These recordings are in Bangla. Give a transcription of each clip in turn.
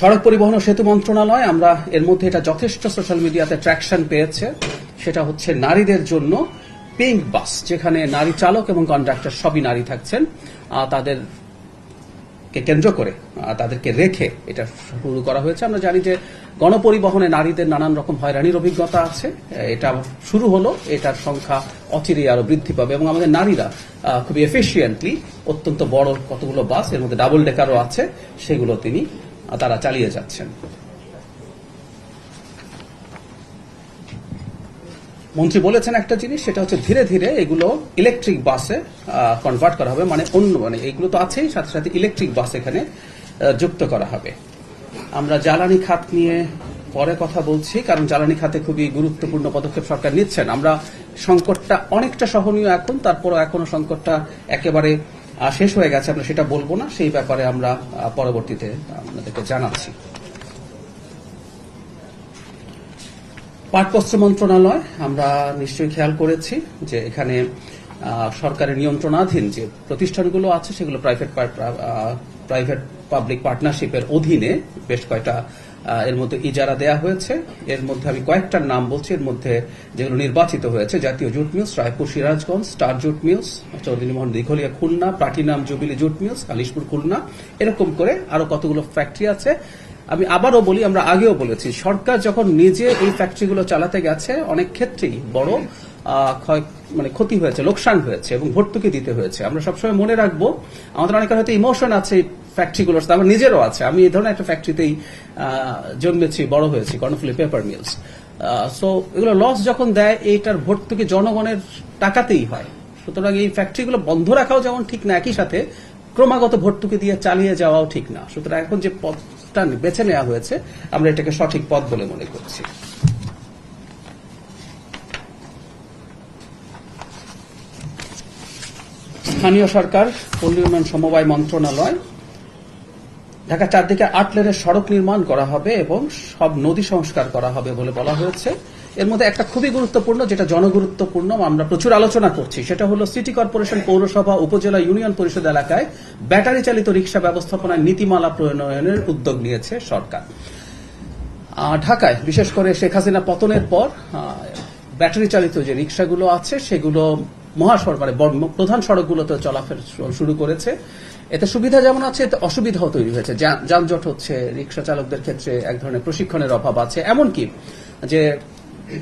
সড়ক পরিবহন ও সেতু মন্ত্রণালয়, আমরা এর মধ্যে এটা যথেষ্ট সোশ্যাল মিডিয়াতে ট্র্যাকশন পেয়েছে, সেটা হচ্ছে নারীদের জন্য পিঙ্ক বাস, যেখানে নারী চালক এবং কন্ডাক্টর সবই নারী থাকছেন, তাদেরকে কেন্দ্র করে তাদেরকে রেখে এটা শুরু করা হয়েছে। আমরা জানি যে গণপরিবহনে নারীদের নানান রকম হয়রানির অভিজ্ঞতা আছে, এটা শুরু হলো, এটার সংখ্যা অচিরেই আরো বৃদ্ধি পাবে এবং আমাদের নারীরা খুবই এফিশিয়েন্টলি অত্যন্ত বড় কতগুলো বাস, এর মধ্যে ডাবল ডেকারও আছে, সেগুলো তারা চালিয়ে যাচ্ছেন। মন্ত্রী বলেছেন একটা জিনিস, সেটা হচ্ছে ধীরে ধীরে এগুলো ইলেকট্রিক বাসে কনভার্ট করা হবে, মানে এগুলো তো আছেই, সাথে সাথে ইলেকট্রিক বাস এখানে যুক্ত করা হবে। আমরা জ্বালানি খাত নিয়ে পরে কথা বলছি, কারণ জ্বালানি খাতে খুবই গুরুত্বপূর্ণ পদক্ষেপ সরকার নিচ্ছেন। আমরা সংকটটা অনেকটা সহনীয় এখন, তারপরও এখনো সংকটটা একেবারে শেষ হয়ে গেছে আমরা সেটা বলবো না, সেই ব্যাপারে আমরা পরবর্তীতে আপনাদেরকে জানাচ্ছি। পাটবস্ত্র মন্ত্রণালয়, আমরা নিশ্চয়ই খেয়াল করেছি যে এখানে সরকারের নিয়ন্ত্রণাধীন যে প্রতিষ্ঠানগুলো আছে সেগুলো প্রাইভেট পাবলিক পার্টনারশিপের অধীনে বেশ কয়টা এর মধ্যে ইজারা দেয়া হয়েছে। এর মধ্যে আমি কয়েকটার নাম বলছি, এর মধ্যে যেগুলো নির্বাচিত হয়েছে: জাতীয় jute mills, Raipur Sirajganj, star jute mills, Chowdhurymohan Dighalia Khulna, platinum jubilee jute mills, Khalishpur Khulna, এরকম করে আরো কতগুলো ফ্যাক্টরি আছে। আমি আবারও বলি, আমরা আগেও বলেছি, সরকার যখন নিজে এই ফ্যাক্টরিগুলো চালাতে গেছে অনেক ক্ষেত্রেই বড় ক্ষতি হয়েছে, লোকসান হয়েছে এবং ভর্তুকি দিতে হয়েছে। আমরা সবসময় মনে রাখবো, আমাদের অনেকের হয়তো ইমোশন আছে ফ্যাক্টরিগুলোর সাথে, আমার নিজেরও আছে। আমি এই ধরনের একটা ফ্যাক্টরিতেই জন্মেছি, বড় হয়েছি, কর্ণফুলী পেপার মিলস। সো এগুলো লস যখন দেয়, এইটার ভর্তুকি জনগণের টাকাতেই হয়। সুতরাং এই ফ্যাক্টরিগুলো বন্ধ রাখাও যেমন ঠিক না, একই সাথে ক্রমাগত ভর্তুকি দিয়ে চালিয়ে যাওয়াও ঠিক না। সুতরাং এখন যে পথটা বেছে নেওয়া হয়েছে, আমরা এটাকে সঠিক পথ বলে মনে করছি। স্থানীয় সরকার, পল্লী উন্নয়ন সমবায় মন্ত্রণালয়, ঢাকা চারদিকে 8 লেনের সড়ক নির্মাণ করা হবে এবং সব নদী সংস্কার করা হবে বলে বলা হয়েছে। এর মধ্যে একটা খুবই গুরুত্বপূর্ণ, যেটা জনগুরুত্বপূর্ণ, আমরা প্রচুর আলোচনা করছি, সেটা হলো সিটি কর্পোরেশন, পৌরসভা, উপজেলা, ইউনিয়ন পরিষদ এলাকায় ব্যাটারি চালিত রিক্সা ব্যবস্থাপনায় নীতিমালা প্রণয়নের উদ্যোগ নিয়েছে সরকার। ঢাকায় বিশেষ করে শেখ হাসিনা পতনের পর ব্যাটারি চালিত যে রিক্সাগুলো আছে সেগুলো প্রধান সড়কগুলোতে চলাফেরা শুরু করেছে। এতে সুবিধা যেমন আছে, এতে অসুবিধাও তৈরি হয়েছে। যানজট হচ্ছে, রিক্সা চালকদের ক্ষেত্রে এক ধরনের প্রশিক্ষণের অভাব আছে, এমনকি যে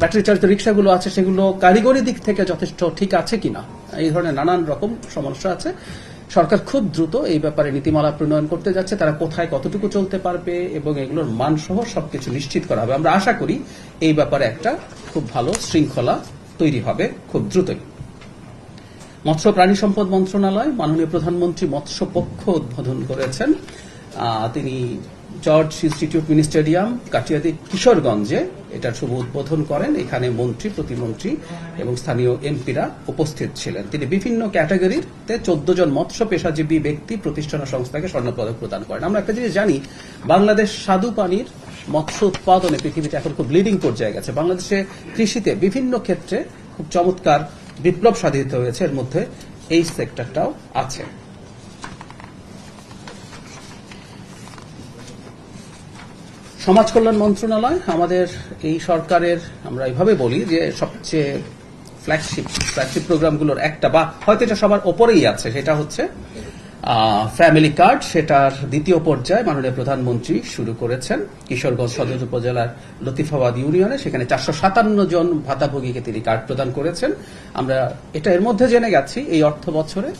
ব্যাটারি চালিত রিক্সাগুলো আছে সেগুলো কারিগরি দিক থেকে যথেষ্ট ঠিক আছে কিনা, এই ধরনের নানান রকম সমস্যা আছে। সরকার খুব দ্রুত এই ব্যাপারে নীতিমালা প্রণয়ন করতে যাচ্ছে, তারা কোথায় কতটুকু চলতে পারবে এবং এগুলোর মানসহ সবকিছু নিশ্চিত করা হবে। আমরা আশা করি এই ব্যাপারে একটা খুব ভালো শৃঙ্খলা তৈরি হবে খুব দ্রুতই। মৎস্য প্রাণী সম্পদ মন্ত্রণালয়, মাননীয় প্রধানমন্ত্রী মৎস্য পক্ষ উদ্বোধন করেছেন। তিনি George institute mini stadium, Katiadi, কিশোরগঞ্জে এটার শুভ উদ্বোধন করেন। এখানে মন্ত্রী, প্রতিমন্ত্রী এবং স্থানীয় এমপিরা উপস্থিত ছিলেন। তিনি বিভিন্ন ক্যাটাগরিতে 14 জন মৎস্য পেশাজীবী ব্যক্তি, প্রতিষ্ঠান ও সংস্থাকে স্বর্ণপদক প্রদান করেন। আমরা একটা জিনিস জানি, বাংলাদেশ স্বাদু পানির মৎস্য উৎপাদনে পৃথিবীতে এখন খুব লিডিং পর্যায়ে গেছে। বাংলাদেশে কৃষিতে বিভিন্ন ক্ষেত্রে খুব চমৎকার বিপ্লব সাধিত হয়েছে, এর মধ্যে এই সেক্টরটাও আছে। সমাজ কল্যাণ মন্ত্রণালয়, আমাদের এই সরকারের, আমরা এইভাবে বলি যে সবচেয়ে ফ্ল্যাগশিপ প্রোগ্রামগুলোর একটা, বা হয়তো এটা সবার ওপরেই আছে, সেটা হচ্ছে ফ্যামিলি কার্ড। সেটার দ্বিতীয় পর্যায়ে মাননীয় প্রধানমন্ত্রী শুরু করেছেন কিশোরগঞ্জ সদর উপজেলার লতিফাবাদ ইউনিয়নে। সেখানে 457 জন ভাতাভোগীকে তিনি কার্ড প্রদান করেছেন। আমরা এটা এর মধ্যে জেনে গেছি, এই অর্থ বছরে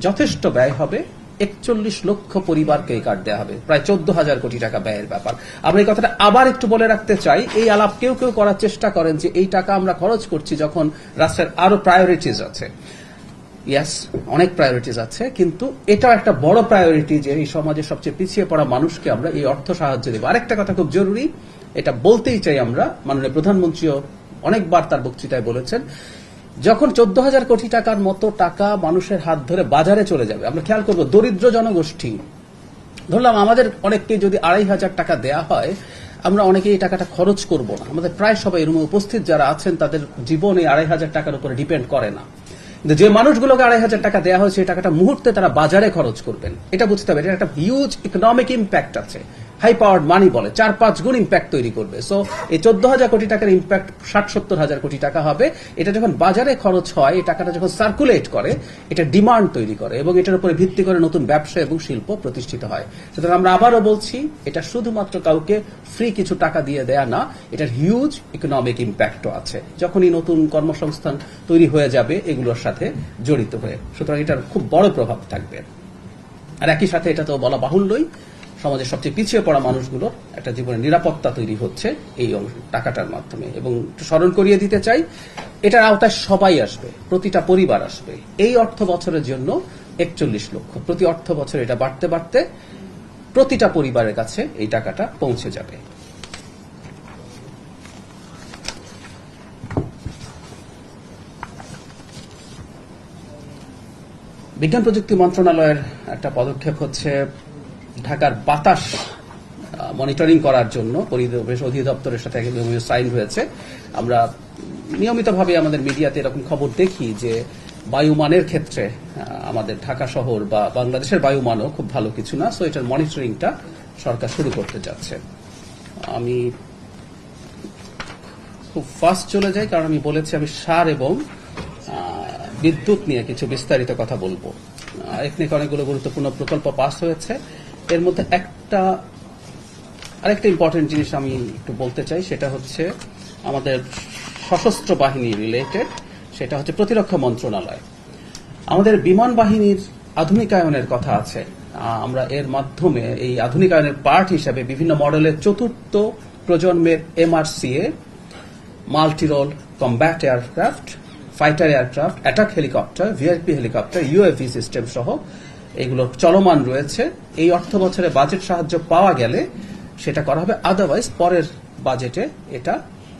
যথেষ্ট ব্যয় হবে, 41 লক্ষ পরিবারকে এই কার্ড দেওয়া হবে, প্রায় 14,000 কোটি টাকা ব্যয়ের ব্যাপার। আমরা এই কথাটা আবার একটু বলে রাখতে চাই, এই আলাপ কেউ কেউ করার চেষ্টা করেন যে এই টাকা আমরা খরচ করছি যখন রাষ্ট্রের আরো প্রায়োরিটিজ আছে। ইয়াস, অনেক প্রায়োরিটিজ আছে, কিন্তু এটাও একটা বড় প্রায়োরিটি যে এই সমাজের সবচেয়ে পিছিয়ে পড়া মানুষকে আমরা এই অর্থ সাহায্য দেব। আরেকটা কথা খুব জরুরি, এটা বলতেই চাই আমরা, মাননীয় প্রধানমন্ত্রীও অনেকবার তার বক্তৃতায় বলেছেন, যখন 14,000 কোটি টাকার মতো টাকা মানুষের হাত ধরে বাজারে চলে যাবে, আমরা খেয়াল করব দরিদ্র জনগোষ্ঠী, ধরলাম আমাদের অনেককে যদি 2,500 টাকা দেয়া হয়, আমরা অনেকে এই টাকাটা খরচ করব না। আমাদের প্রায় সবাই রুমে উপস্থিত যারা আছেন তাদের জীবন এই 2,500 টাকার উপরে ডিপেন্ড করে না, কিন্তু যে মানুষগুলোকে 2,500 টাকা দেওয়া হয়েছে এই টাকাটা মুহূর্তে তারা বাজারে খরচ করবেন, এটা বুঝতে হবে। এটা একটা হিউজ ইকোনমিক ইম্প্যাক্ট আছে, হাই পাওয়ার্ড মানি বলে, 4-5 গুণ ইম্প্যাক্ট তৈরি করবে। সো এই 14,000 কোটি টাকার ইম্প্যাক্ট 60-70,000 কোটি টাকা হবে। এটা যখন বাজারে খরচ হয়, এই টাকাটা যখন সার্কুলেট করে, এটা ডিমান্ড তৈরি করে এবং এটার উপরে ভিত্তি করে নতুন ব্যবসা এবং শিল্প প্রতিষ্ঠিত হয়। সুতরাং আমরা আবারও বলছি, এটা শুধুমাত্র কাউকে ফ্রি কিছু টাকা দিয়ে দেয়া না, এটার হিউজ ইকোনমিক ইম্প্যাক্টও আছে যখনই নতুন কর্মসংস্থান তৈরি হয়ে যাবে এগুলোর সাথে জড়িত হয়ে। সুতরাং এটার খুব বড় প্রভাব থাকবে। আর একই সাথে এটা তো বলা বাহুল্যই, সমাজের সবচেয়ে পিছিয়ে পড়া মানুষগুলোর একটা জীবনের নিরাপত্তা তৈরি হচ্ছে এই টাকাটার মাধ্যমে। এবং স্মরণ করিয়ে দিতে চাই, এটার আওতায় সবাই আসবে, প্রতিটা পরিবার আসবে। এই অর্থ বছরের জন্য 41 লক্ষ, প্রতি অর্থ বছর এটা বাড়তে বাড়তে প্রতিটা পরিবারের কাছে এই টাকাটা পৌঁছে যাবে। বিজ্ঞান প্রযুক্তি মন্ত্রণালয়ের একটা পদক্ষেপ হচ্ছে ঢাকার বাতাস মনিটরিং করার জন্য পরিবেশ অধিদপ্তরের সাথে সাইন হয়েছে। আমরা নিয়মিতভাবে আমাদের মিডিয়াতে এরকম খবর দেখি যে বায়ুমানের ক্ষেত্রে আমাদের ঢাকা শহর বা বাংলাদেশের বায়ুমানও খুব ভালো কিছু না। সো এটার মনিটরিংটা সরকার শুরু করতে যাচ্ছে। আমি খুব ফাস্ট চলে যাই, কারণ আমি বলেছি আমি সার এবং বিদ্যুৎ নিয়ে কিছু বিস্তারিত কথা বলবো। এখানে অনেকগুলো গুরুত্বপূর্ণ প্রকল্প পাস হয়েছে। এর মধ্যে আরেকটা ইম্পর্টেন্ট জিনিস আমি একটু বলতে চাই, সেটা হচ্ছে আমাদের সশস্ত্র বাহিনী রিলেটেড, সেটা হচ্ছে প্রতিরক্ষা মন্ত্রণালয়। আমাদের বিমান বাহিনীর আধুনিকায়নের কথা আছে। আমরা এর মাধ্যমে এই আধুনিকায়নের পার্ট হিসেবে বিভিন্ন মডেলের 4th প্রজন্মের MRCA, multi role combat aircraft, fighter aircraft, attack helicopter, VIP helicopter, UAV system সহ এগুলো চলমান রয়েছে। এই অর্থ বছরে বাজেট সাহায্য পাওয়া গেলে সেটা করা হবে, আদারওয়াইজ পরের বাজেটে এটা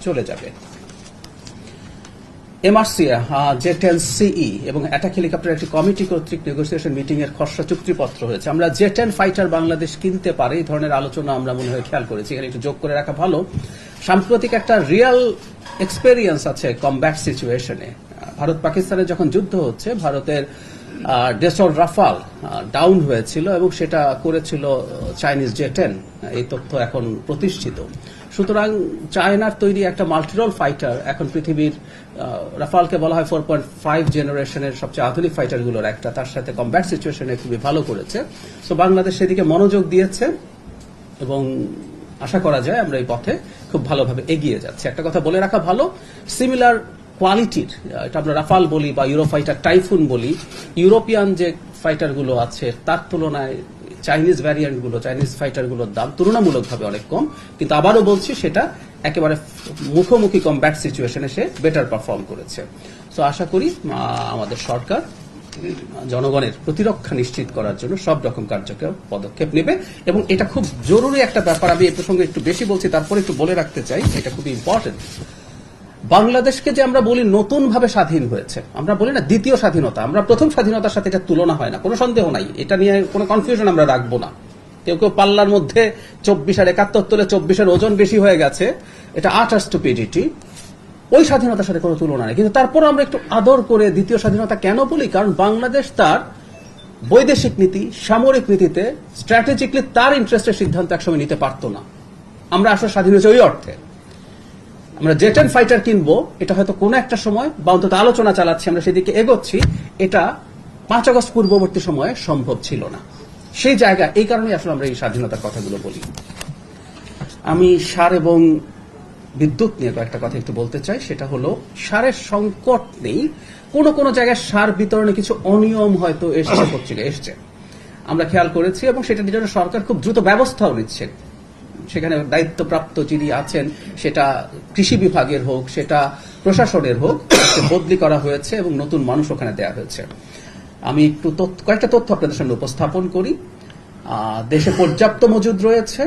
চলে যাবে। MRCA, J-10CE এবং অ্যাটাক হেলিকপ্টার একটি কমিটি কর্তৃক নেগোসিয়েশন মিটিং এর খসড়া চুক্তিপত্র হয়েছে। আমরা J-10 ফাইটার বাংলাদেশ কিনতে পারে, এই ধরনের আলোচনা আমরা মনে হয় খেয়াল করেছি। এখানে একটু যোগ করে রাখা ভালো, সাম্প্রতিক একটা রিয়েল এক্সপেরিয়েন্স আছে কমব্যাট সিচুয়েশনে। ভারত পাকিস্তানের যখন যুদ্ধ হচ্ছে, ভারতের ডেসল রাফাল ডাউন হয়েছিল এবং সেটা করেছিল চাইনিজ J-10। এই তথ্য এখন প্রতিষ্ঠিত। সুতরাং চায়নার তৈরি একটা মাল্টিরোল ফাইটার এখন পৃথিবীর, রাফালকে বলা হয় 4.5 জেনারেশনের সবচেয়ে আধুনিক ফাইটারগুলোর একটা, তার সাথে কমব্যাট সিচুয়েশনে খুবই ভালো করেছে। সো বাংলাদেশ সেদিকে মনোযোগ দিয়েছে এবং আশা করা যায় আমরা এই পথে খুব ভালোভাবে এগিয়ে যাচ্ছি। একটা কথা বলে রাখা ভালো, সিমিলার কোয়ালিটির, এটা আমরা রাফাল বলি বা ইউরোফাইটার টাইফুন বলি, ইউরোপিয়ান যে ফাইটারগুলো আছে তার তুলনায় চাইনিজ ভ্যারিয়েন্টগুলো, চাইনিজ ফাইটারগুলোর দাম তুলনামূলকভাবে অনেক কম। কিন্তু আবারও বলছি, সেটা একেবারে মুখোমুখি কমব্যাট সিচুয়েশনে সে বেটার পারফর্ম করেছে। সো আশা করি আমাদের সরকার জনগণের প্রতিরক্ষা নিশ্চিত করার জন্য সব রকম কার্যকর পদক্ষেপ নেবে এবং এটা খুব জরুরি একটা ব্যাপার। আমি এই প্রসঙ্গে একটু বেশি বলছি, তারপরে একটু বলে রাখতে চাই, এটা খুবই ইম্পর্টেন্ট। বাংলাদেশকে যে আমরা বলি নতুন ভাবে স্বাধীন হয়েছে, আমরা বলি না দ্বিতীয় স্বাধীনতা, আমরা প্রথম স্বাধীনতার সাথে এটা তুলনা হয় না, কোনো সন্দেহ নাই। এটা নিয়ে কোনো কনফিউশন আমরা রাখবো না। কেউ কেউ পাল্লার মধ্যে 24 আর 71 তোলে, 24-এর ওজন বেশি হয়ে গেছে, এটা আটার স্টুপিডিটি। ওই স্বাধীনতার সাথে কোনো তুলনা নেই। কিন্তু তারপর আমরা একটু আদর করে দ্বিতীয় স্বাধীনতা কেন বলি? কারণ বাংলাদেশ তার বৈদেশিক নীতি, সামরিক নীতিতে স্ট্র্যাটেজিকলি তার ইন্টারেস্টের সিদ্ধান্ত একসময় নিতে পারত না। আমরা আসলে স্বাধীন হয়েছে ওই অর্থে। আমরা J-10 ফাইটার কিনবো, এটা হয়তো কোনো একটা সময় বা অন্তত আলোচনা চালাচ্ছি, আমরা সেদিকে এগোচ্ছি, এটা 5 আগস্ট পূর্ববর্তী সময়ে সম্ভব ছিল না। সেই জায়গা, এই কারণে আসলে আমরা এই স্বাধীনতার কথাগুলো বলি। আমি সার এবং বিদ্যুৎ নিয়ে কয়েকটা কথা একটু বলতে চাই। সেটা হলো, সারের সংকট নেই, কোনো কোনো জায়গায় সার বিতরণে কিছু অনিয়ম হয়তো এসছে, আমরা খেয়াল করেছি এবং সেটার জন্য সরকার খুব দ্রুত ব্যবস্থাও নিচ্ছে। সেখানে দায়িত্বপ্রাপ্ত যিনি আছেন, সেটা কৃষি বিভাগের হোক, সেটা প্রশাসনের হোক, বদলি করা হয়েছে এবং নতুন মানুষ ওখানে দেওয়া হয়েছে। আমি একটু কয়েকটা তথ্য আপনাদের সামনে উপস্থাপন করি। দেশে পর্যাপ্ত মজুদ রয়েছে,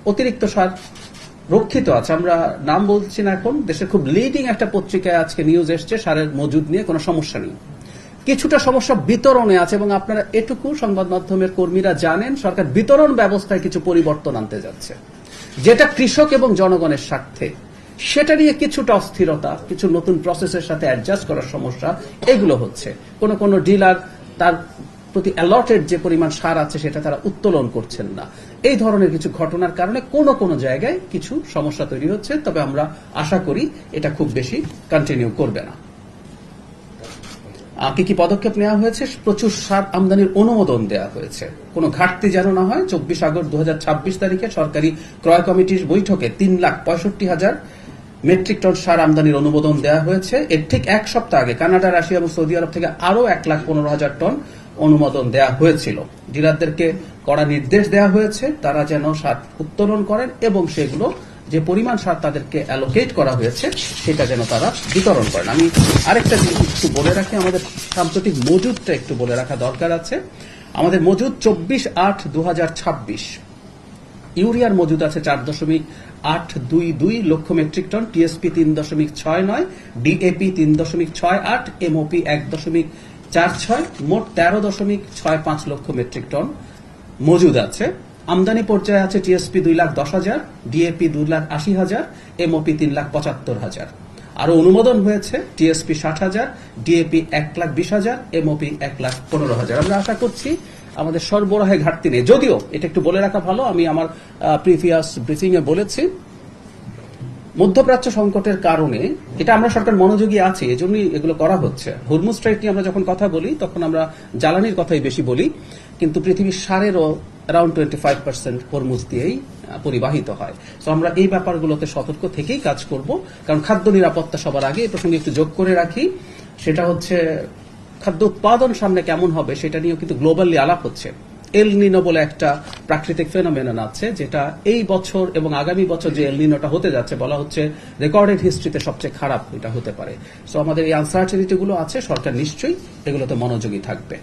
অতিরিক্ত সার রক্ষিত আছে। আমরা নাম বলছি না এখন, দেশের খুব লিডিং একটা পত্রিকায় আজকে নিউজ এসছে সারের মজুদ নিয়ে কোনো সমস্যা নেই। কিছুটা সমস্যা বিতরণে আছে এবং আপনারা এটুকু সংবাদ মাধ্যমের কর্মীরা জানেন, সরকার বিতরণ ব্যবস্থায় কিছু পরিবর্তন আনতে যাচ্ছে, যেটা কৃষক এবং জনগণের স্বার্থে। সেটা নিয়ে কিছুটা অস্থিরতা, কিছু নতুন প্রসেসের সাথে অ্যাডজাস্ট করার সমস্যা, এগুলো হচ্ছে। কোন ডিলার তার প্রতি অ্যালটেড যে পরিমাণ সার আছে সেটা তারা উত্তোলন করছেন না। এই ধরনের কিছু ঘটনার কারণে কোনো কোনো জায়গায় কিছু সমস্যা তৈরি হচ্ছে, তবে আমরা আশা করি এটা খুব বেশি কন্টিনিউ করবে না। কি কি পদক্ষেপ নেওয়া হয়েছে? প্রচুর সার আমদানির অনুমোদন দেওয়া হয়েছে, কোনো ঘাটতি যেন না হয়। 24 আগস্ট 2026 তারিখে সরকারি ক্রয় কমিটির বৈঠকে 3,65,000 মেট্রিক টন সার আমদানির অনুমোদন দেওয়া হয়েছে। এর ঠিক এক সপ্তাহ আগে কানাডা, রাশিয়া এবং সৌদি আরব থেকে আরও 1,15,000 টন অনুমোদন দেওয়া হয়েছিল। ডিলারদেরকে কড়া নির্দেশ দেওয়া হয়েছে তারা যেন সার উত্তোলন করেন এবং সেগুলো যে পরিমাণ সার তাদেরকে অ্যালোকেট করা হয়েছে সেটা যেন তারা বিতরণ করেন। আমি আরেকটা জিনিস একটু বলে রাখি, আমাদের সাম্প্রতিক মজুদটা একটু বলে রাখা দরকার আছে। আমাদের মজুদ 24/8/2026 ইউরিয়ার মজুদ আছে 4.822 লক্ষ metric ton, TSP 3.69, DAP 3.68, MOP 1.46, মোট 13.65 লক্ষ মেট্রিক টন মজুদ আছে। আমদানি পর্যায়ে আছে টিএসপি 2,10,000, ডিএপি 2,80,000, এমওপি 3,75,000। আরো অনুমোদন হয়েছে টিএসপি 60,000, ডিএপি 1,20,000, এমওপি 1,15,000। আমরা আশা করছি আমাদের সরবরাহে ঘাটতি নেই। যদিও এটা একটু বলে রাখা ভালো, আমি আমার প্রিভিয়াস ব্রিফিং এ বলেছি, মধ্যপ্রাচ্য সংকটের কারণে এটা আমরা সরকার মনোযোগী আছি, এজন্যই এগুলো করা হচ্ছে। হরমুজ স্ট্রাইক নিয়ে আমরা যখন কথা বলি তখন আমরা জ্বালানির কথাই বেশি বলি, কিন্তু পৃথিবীর সারেরও অ্যারাউন্ড 25% হরমুজ দিয়েই পরিবাহিত হয়। তো আমরা এই ব্যাপারগুলোতে সতর্ক থেকেই কাজ করব, কারণ খাদ্য নিরাপত্তা সবার আগে। এই প্রসঙ্গে একটু যোগ করে রাখি, সেটা হচ্ছে খাদ্য উৎপাদন সামনে কেমন হবে সেটা নিয়েও কিন্তু গ্লোবালি আলাপ হচ্ছে। এল নিনো বলে একটা প্রাকৃতিক ফেনোমেনন আছে, যেটা এই বছর এবং আগামী বছর যে এল নিনোটা হতে যাচ্ছে বলা হচ্ছে রেকর্ডেড হিস্ট্রিতে সবচেয়ে খারাপ এটা হতে পারে। সো আমাদের এই আনসার্টেনিটি গুলো আছে, সরকার নিশ্চয়ই এগুলোতে মনোযোগী থাকবে।